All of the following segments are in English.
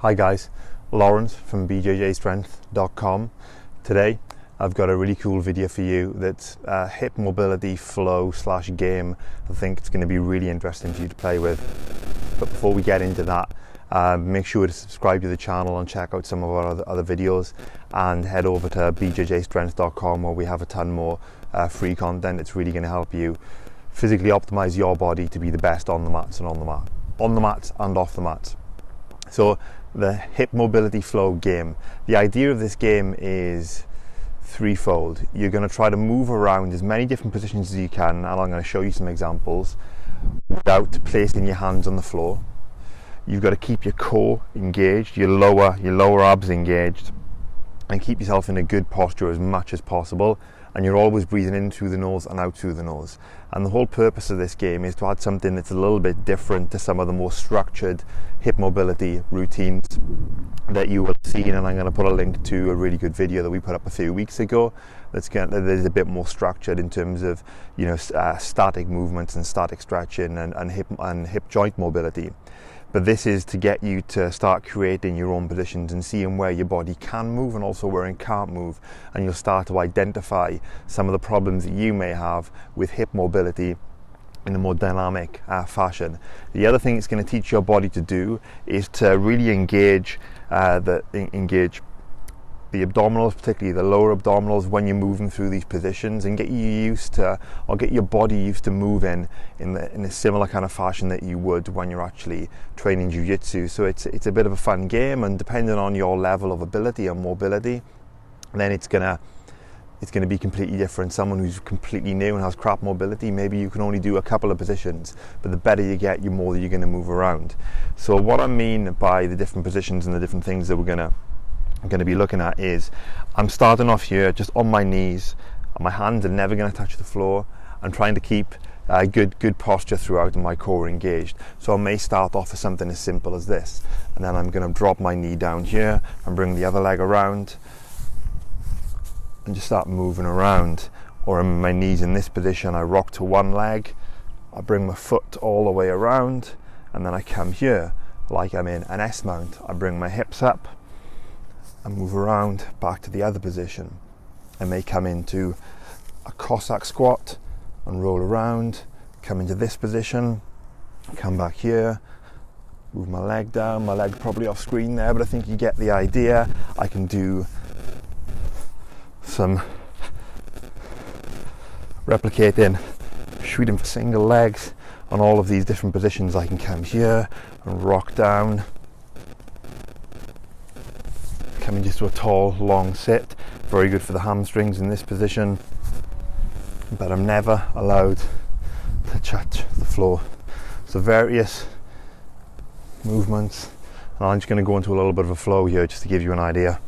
Hi guys, Lawrence from BJJstrength.com. Today I've got a really cool video for you that's hip mobility flow / game. I think it's going to be really interesting for you to play with. But before we get into that, make sure to subscribe to the channel and check out some of our other videos, and head over to BJJstrength.com where we have a ton more free content. It's really going to help you physically optimize your body to be the best on the mats and on the mats and off the mats. So the hip mobility flow game. The idea of this game is threefold. You're going to try to move around as many different positions as you can, and I'm going to show you some examples without placing your hands on the floor. You've got to keep your core engaged, your lower abs engaged, and keep yourself in a good posture as much as possible. And you're always breathing in through the nose and out through the nose. And the whole purpose of this game is to add something that's a little bit different to some of the more structured hip mobility routines that you will have seen. And I'm going to put a link to a really good video that we put up a few weeks ago that is a bit more structured in terms of, static movements and static stretching and hip joint mobility. But this is to get you to start creating your own positions and seeing where your body can move and also where it can't move. And you'll start to identify some of the problems that you may have with hip mobility in a more dynamic fashion. The other thing it's going to teach your body to do is to really engage the abdominals, particularly the lower abdominals, when you're moving through these positions, and get your body used to moving in a similar kind of fashion that you would when you're actually training Jiu Jitsu. So it's a bit of a fun game, and depending on your level of ability and mobility, then it's gonna be completely different. Someone who's completely new and has crap mobility, maybe you can only do a couple of positions, but the better you get, the more that you're going to move around. So what I mean by the different positions and the different things that I'm going to be looking at is, I'm starting off here just on my knees, and my hands are never going to touch the floor. I'm trying to keep good posture throughout and my core engaged. So I may start off with something as simple as this, and then I'm going to drop my knee down here and bring the other leg around and just start moving around. Or in my knees in this position, I rock to one leg, I bring my foot all the way around, and then I come here like I'm in an S mount. I bring my hips up and move around back to the other position. I may come into a Cossack squat and roll around, come into this position, come back here, move my leg down. My leg probably off screen there, but I think you get the idea. I can do some replicating, shooting for single legs on all of these different positions. I can come here and rock down, coming just to a tall, long sit. Very good for the hamstrings in this position, but I'm never allowed to touch the floor. So various movements, and I'm just going to go into a little bit of a flow here just to give you an idea.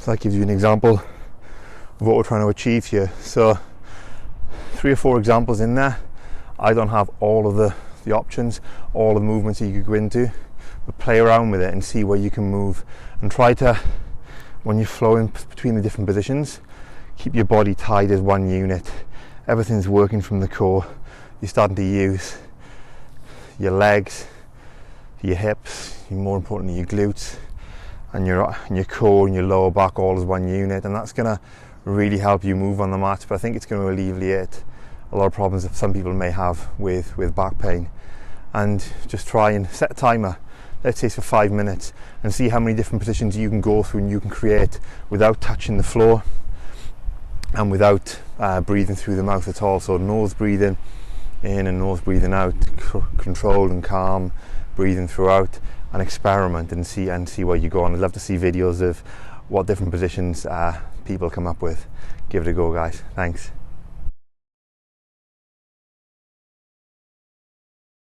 So that gives you an example of what we're trying to achieve here. So 3 or 4 examples in there. I don't have all of the options, all the movements that you could go into, but play around with it and see where you can move, and try to, when you're flowing between the different positions, keep your body tied as one unit. Everything's working from the core. You're starting to use your legs, your hips, more importantly your glutes, and your core and your lower back all as one unit, and that's going to really help you move on the mat. But I think it's going to alleviate a lot of problems that some people may have with back pain. And just try and set a timer, let's say for 5 minutes, and see how many different positions you can go through and you can create without touching the floor and without breathing through the mouth at all. So nose breathing in and nose breathing out, controlled and calm breathing throughout, and experiment and see where you go. And I'd love to see videos of what different positions people come up with. Give it a go, guys. Thanks.